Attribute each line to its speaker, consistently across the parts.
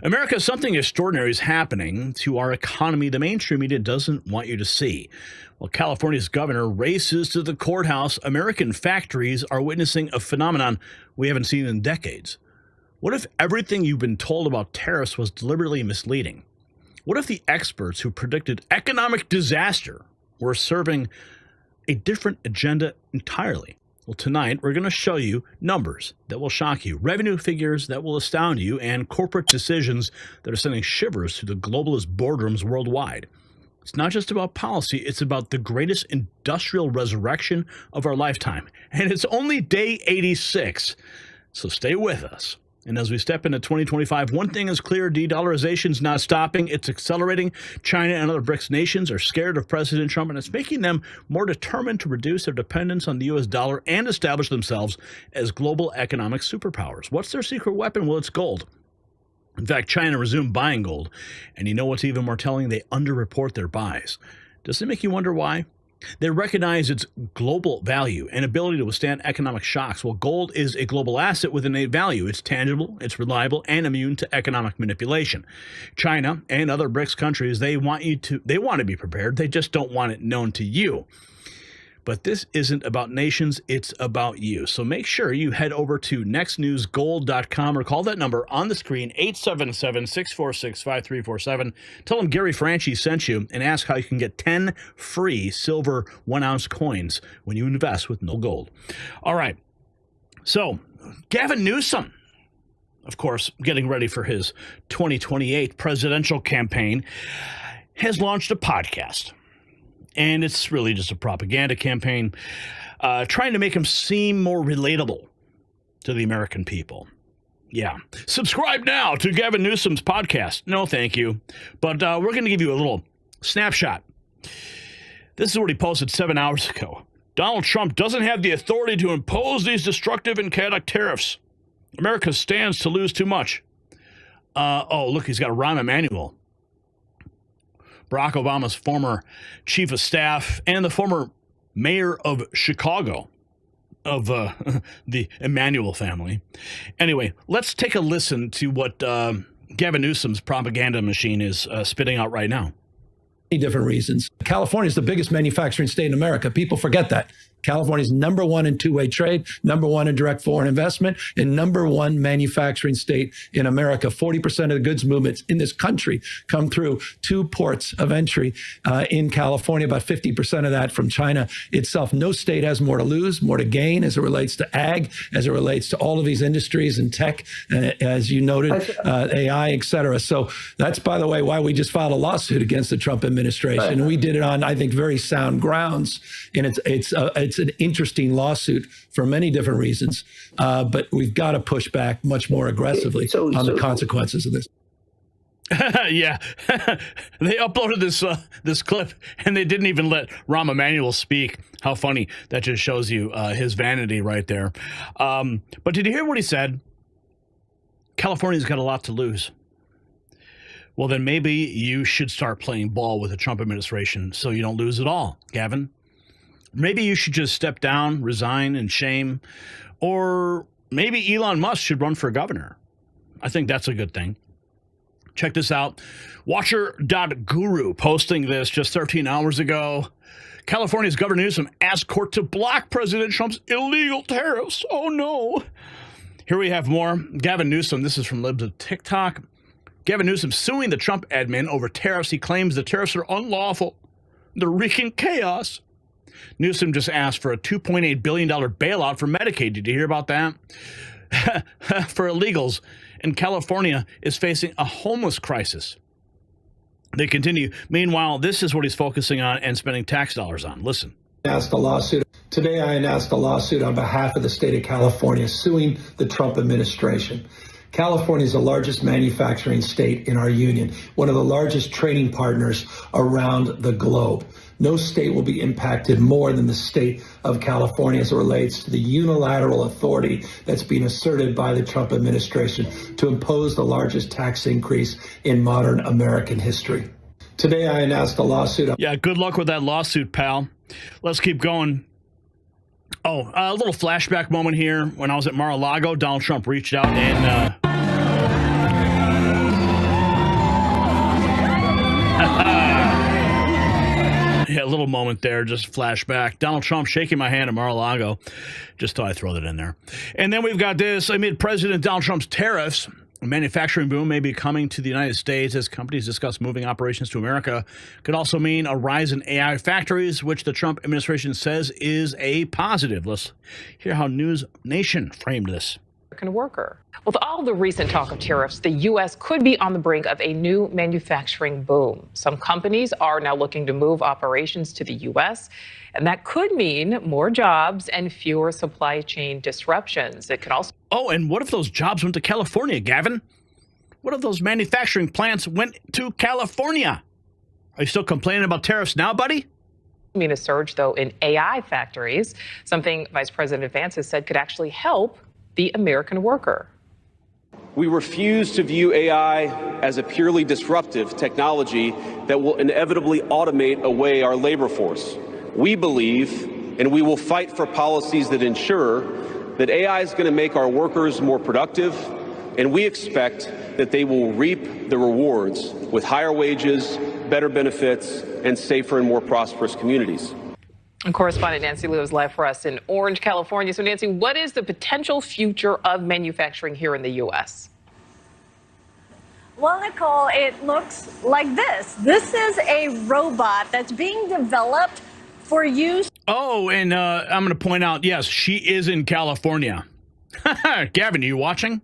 Speaker 1: America, something extraordinary is happening to our economy the mainstream media doesn't want you to see. While California's governor races to the courthouse, American factories are witnessing a phenomenon we haven't seen in decades. What if everything you've been told about tariffs was deliberately misleading? What if the experts who predicted economic disaster were serving a different agenda entirely? Well, tonight, we're going to show you numbers that will shock you, revenue figures that will astound you, and corporate decisions that are sending shivers through the globalist boardrooms worldwide. It's not just about policy, it's about the greatest industrial resurrection of our lifetime. And it's only day 86, so stay with us. And as we step into 2025, one thing is clear, de-dollarization's not stopping, it's accelerating. China and other BRICS nations are scared of President Trump, and it's making them more determined to reduce their dependence on the U.S. dollar and establish themselves as global economic superpowers. What's their secret weapon? Well, it's gold. In fact, China resumed buying gold, and you know what's even more telling? They underreport their buys. Does it make you wonder why? They recognize its global value and ability to withstand economic shocks. Well, gold is a global asset with innate value. It's tangible, it's reliable, and immune to economic manipulation. China and other BRICS countries, they want to be prepared. They just don't want it known to you. But this isn't about nations, it's about you. So make sure you head over to nextnewsgold.com or call that number on the screen, 877-646-5347. Tell them Gary Franchi sent you and ask how you can get 10 free silver 1-ounce coins when you invest with no gold. All right. So Gavin Newsom, of course, getting ready for his 2028 presidential campaign, has launched a podcast. And it's really just a propaganda campaign trying to make him seem more relatable to the American people. Yeah. Subscribe now to Gavin Newsom's podcast. No, thank you. But we're going to give you a little snapshot. This is what he posted 7 hours ago. Donald Trump doesn't have the authority to impose these destructive and chaotic tariffs. America stands to lose too much. Oh, look, he's got Rahm Emanuel, Barack Obama's former chief of staff and the former mayor of Chicago, of the Emanuel family. Anyway, let's take a listen to what Gavin Newsom's propaganda machine is spitting out right now.
Speaker 2: Different reasons. California is the biggest manufacturing state in America. People forget that. California is number one in two-way trade, number one in direct foreign investment, and number one manufacturing state in America. 40% of the goods movements in this country come through two ports of entry in California, about 50% of that from China itself. No state has more to lose, more to gain as it relates to ag, as it relates to all of these industries and tech, as you noted, AI, et cetera. So that's, by the way, why we just filed a lawsuit against the Trump administration. And we did it on, I think, very sound grounds. And it's an interesting lawsuit for many different reasons, but we've got to push back much more aggressively on the consequences of this.
Speaker 1: Yeah, they uploaded this clip and they didn't even let Rahm Emanuel speak. How funny. That just shows you his vanity right there. But did you hear what he said? California's got a lot to lose. Well, then maybe you should start playing ball with the Trump administration so you don't lose it all, Gavin. Maybe you should just step down, resign in shame, or maybe Elon Musk should run for governor. I think that's a good thing. Check this out. Watcher.guru posting this just 13 hours ago. California's Governor Newsom asked court to block President Trump's illegal tariffs. Oh, no. Here we have more. Gavin Newsom, this is from Libs of TikTok. Gavin Newsom suing the Trump admin over tariffs. He claims the tariffs are unlawful. They're wreaking chaos. Newsom just asked for a $2.8 billion bailout for Medicaid. Did you hear about that? For illegals. And California is facing a homeless crisis. They continue. Meanwhile, this is what he's focusing on and spending tax dollars on. Listen.
Speaker 2: Today, I announced a lawsuit on behalf of the state of California suing the Trump administration. California is the largest manufacturing state in our union, one of the largest trading partners around the globe. No state will be impacted more than the state of California as it relates to the unilateral authority that's being asserted by the Trump administration to impose the largest tax increase in modern American history. Today, I announced a lawsuit.
Speaker 1: Yeah, good luck with that lawsuit, pal. Let's keep going. Oh, a little flashback moment here. When I was at Mar-a-Lago, Donald Trump reached out and little moment there, just flashback. Donald Trump shaking my hand at Mar-a-Lago. Just thought I'd throw that in there. And then we've got this. Amid President Donald Trump's tariffs, a manufacturing boom may be coming to the United States as companies discuss moving operations to America. Could also mean a rise in AI factories, which the Trump administration says is a positive. Let's hear how News Nation framed this.
Speaker 3: American worker. With all the recent talk of tariffs, the U.S. could be on the brink of a new manufacturing boom. Some companies are now looking to move operations to the U.S., and that could mean more jobs and fewer supply chain disruptions. It could also...
Speaker 1: Oh, and what if those jobs went to California, Gavin? What if those manufacturing plants went to California? Are you still complaining about tariffs now, buddy?
Speaker 3: mean a surge, though, in AI factories, something Vice President Vance has said could actually help the American worker.
Speaker 4: We refuse to view AI as a purely disruptive technology that will inevitably automate away our labor force. We believe, and we will fight for policies that ensure that AI is going to make our workers more productive, and we expect that they will reap the rewards with higher wages, better benefits, and safer and more prosperous communities.
Speaker 3: And correspondent Nancy Liu is live for us in Orange, California. So, Nancy, what is the potential future of manufacturing here in the U.S.?
Speaker 5: Well, Nicole, it looks like this. This is a robot that's being developed for use.
Speaker 1: Oh, and I'm going to point out, yes, she is in California. Gavin, are you watching?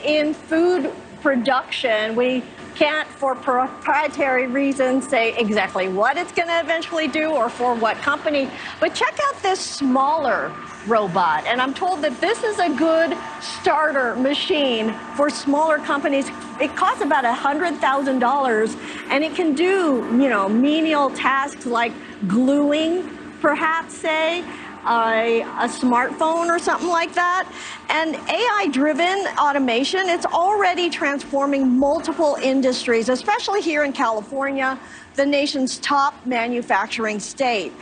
Speaker 5: In food production, we can't, for proprietary reasons, say exactly what it's going to eventually do or for what company. But check out this smaller robot. And I'm told that this is a good starter machine for smaller companies. It costs about $100,000, and it can do, menial tasks like gluing, perhaps, say, a smartphone or something like that. And AI-driven automation, it's already transforming multiple industries, especially here in California, the nation's top manufacturing state.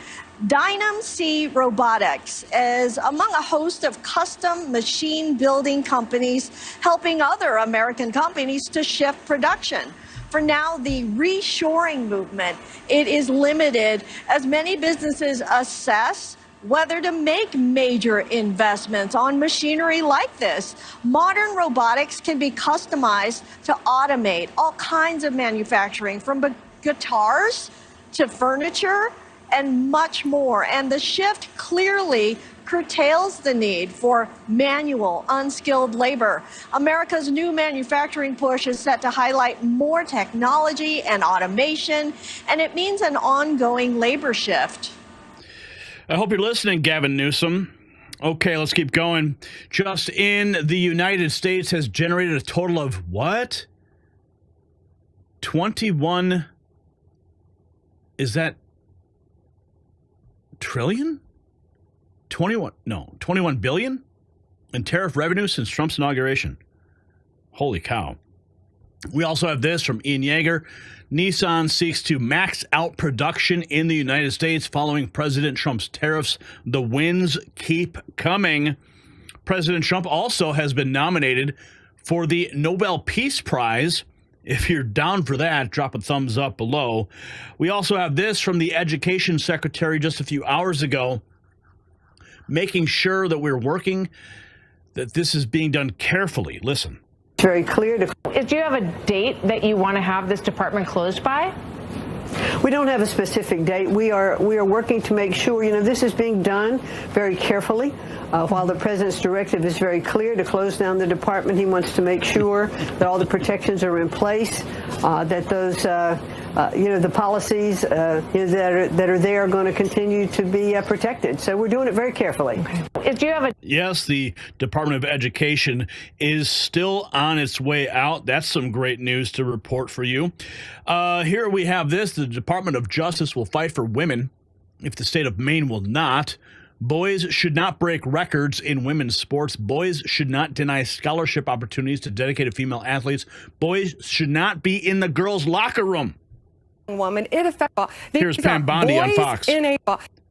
Speaker 5: Dynam C Robotics is among a host of custom machine building companies helping other American companies to shift production. For now, the reshoring movement, it is limited as many businesses assess whether to make major investments on machinery like this. Modern robotics can be customized to automate all kinds of manufacturing, from guitars to furniture and much more. And the shift clearly curtails the need for manual, unskilled labor. America's new manufacturing push is set to highlight more technology and automation, and it means an ongoing labor shift.
Speaker 1: I hope you're listening, Gavin Newsom. Okay, let's keep going. Just in the United States has generated a total of what? 21, is that trillion? 21 billion in tariff revenue since Trump's inauguration. Holy cow. We also have this from Ian Yeager. Nissan seeks to max out production in the United States following President Trump's tariffs. The wins keep coming. President Trump also has been nominated for the Nobel Peace Prize. If you're down for that, drop a thumbs up below. We also have this from the Education Secretary just a few hours ago, making sure that we're working, that this is being done carefully. Listen.
Speaker 6: Very clear to.
Speaker 7: Do you have a date that you want to have this department closed by?
Speaker 6: We don't have a specific date. We are working to make sure, this is being done very carefully. While the president's directive is very clear to close down the department, he wants to make sure that all the protections are in place, that those, the policies that are there are going to continue to be protected. So we're doing it very carefully.
Speaker 7: Do you have a...
Speaker 1: Yes, the Department of Education is still on its way out. That's some great news to report for you. Here we have this. The Department of Justice will fight for women if the state of Maine will not. Boys should not break records in women's sports. Boys should not deny scholarship opportunities to dedicated female athletes. Boys should not be in the girls' locker room.
Speaker 8: Woman, it affects.
Speaker 1: Here's Pam Bondi on Fox.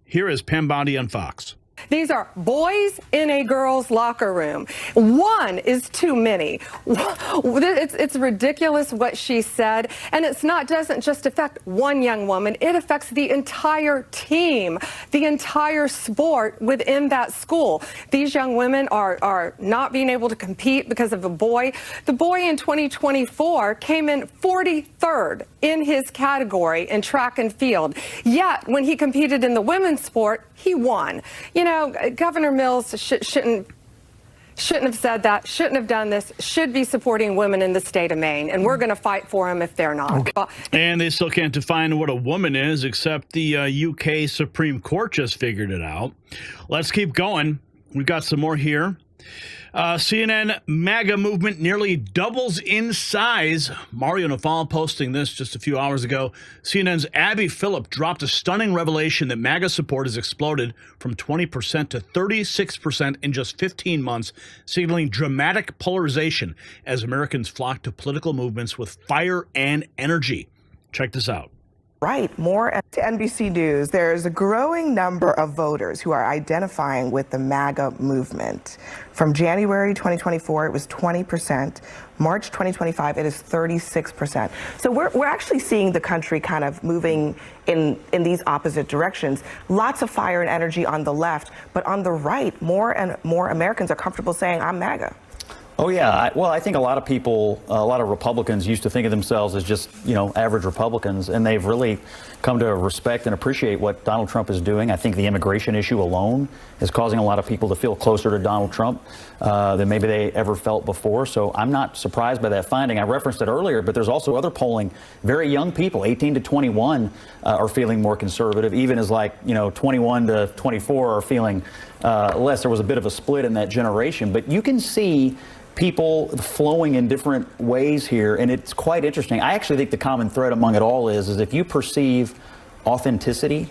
Speaker 1: Here is Pam Bondi on Fox.
Speaker 8: These are boys in a girl's locker room. One is too many. It's ridiculous what she said. And doesn't just affect one young woman. It affects the entire team, the entire sport within that school. These young women are not being able to compete because of a boy. The boy in 2024 came in 43rd in his category in track and field. Yet, when he competed in the women's sport, he won. You know, Governor Mills shouldn't have said that, shouldn't have done this, should be supporting women in the state of Maine, and we're going to fight for them if they're not.
Speaker 1: Okay. And they still can't define what a woman is, except the UK Supreme Court just figured it out. Let's keep going. We've got some more here. CNN MAGA movement nearly doubles in size. Mario Naval posting this just a few hours ago. CNN's Abby Phillip dropped a stunning revelation that MAGA support has exploded from 20% to 36% in just 15 months, signaling dramatic polarization as Americans flock to political movements with fire and energy. Check this out.
Speaker 9: Right. More to NBC News. There's a growing number of voters who are identifying with the MAGA movement. From January 2024, it was 20%. March 2025, it is 36%. So we're actually seeing the country kind of moving in these opposite directions. Lots of fire and energy on the left, but on the right, more and more Americans are comfortable saying, I'm MAGA.
Speaker 10: Oh, yeah. Well, I think a lot of people, a lot of Republicans used to think of themselves as just, average Republicans, and they've really come to respect and appreciate what Donald Trump is doing. I think the immigration issue alone is causing a lot of people to feel closer to Donald Trump than maybe they ever felt before. So I'm not surprised by that finding. I referenced it earlier, but there's also other polling. Very young people, 18 to 21, are feeling more conservative, even as 21 to 24 are feeling less. There was a bit of a split in that generation, but you can see people flowing in different ways here, and it's quite interesting. I actually think the common thread among it all is if you perceive authenticity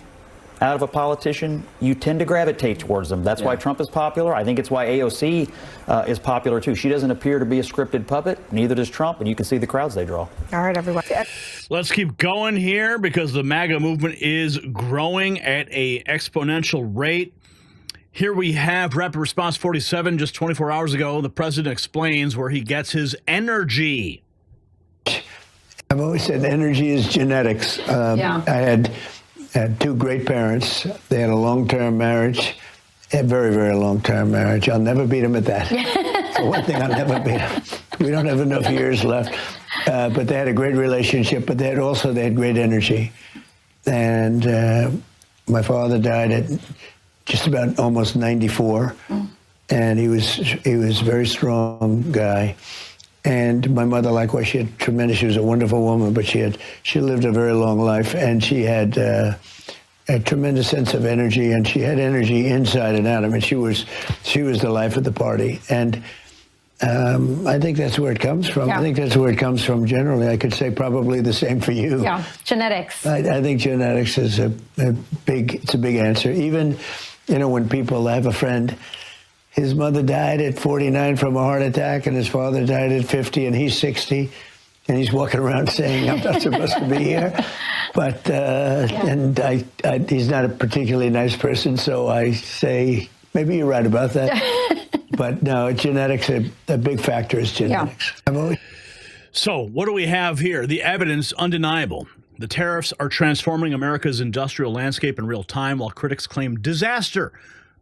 Speaker 10: out of a politician, you tend to gravitate towards them. That's why Trump is popular. I think it's why AOC is popular too. She doesn't appear to be a scripted puppet, neither does Trump, and you can see the crowds they draw.
Speaker 9: All right, everyone.
Speaker 1: Let's keep going here because the MAGA movement is growing at an exponential rate. Here we have Rapid Response 47 just 24 hours ago. The president explains where he gets his energy.
Speaker 11: I've always said energy is genetics. I had two great parents. They had a long-term marriage, a very, very long-term marriage. I'll never beat them at that. For one thing, I'll never beat them. We don't have enough years left. But they had a great relationship, but they had great energy. And my father died at just about almost 94, and he was a very strong guy. And my mother, likewise, she was a wonderful woman, but she lived a very long life, and she had a tremendous sense of energy, and she had energy inside and out. I mean, she was the life of the party, and I think that's where it comes from. I think that's where it comes from generally. I could say probably the same for you.
Speaker 12: Yeah, genetics.
Speaker 11: I think genetics is a big answer. Even, when people have a friend, his mother died at 49 from a heart attack, and his father died at 50, and he's 60, and he's walking around saying, I'm not supposed to be here. But, and he's not a particularly nice person, so I say, maybe you're right about that. But no, genetics, a big factor is genetics. Yeah.
Speaker 1: So what do we have here? The evidence undeniable. The tariffs are transforming America's industrial landscape in real time, while critics claim disaster.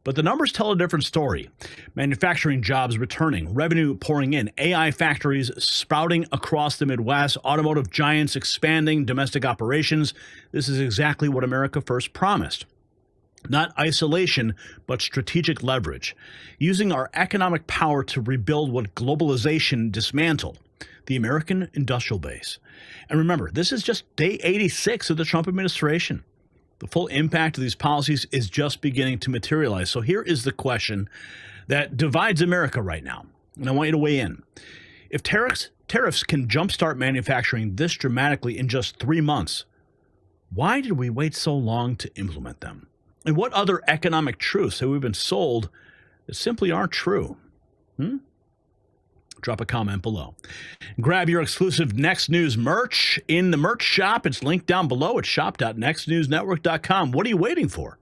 Speaker 1: But the numbers tell a different story. Manufacturing jobs returning, revenue pouring in, AI factories sprouting across the Midwest, automotive giants expanding domestic operations. This is exactly what America First promised. Not isolation, but strategic leverage, using our economic power to rebuild what globalization dismantled, the American industrial base. And remember, this is just day 86 of the Trump administration. The full impact of these policies is just beginning to materialize. So here is the question that divides America right now, and I want you to weigh in. If tariffs can jumpstart manufacturing this dramatically in just 3 months, why did we wait so long to implement them? And what other economic truths have we been sold that simply aren't true? Drop a comment below. Grab your exclusive Next News merch in the merch shop. It's linked down below at shop.nextnewsnetwork.com. What are you waiting for?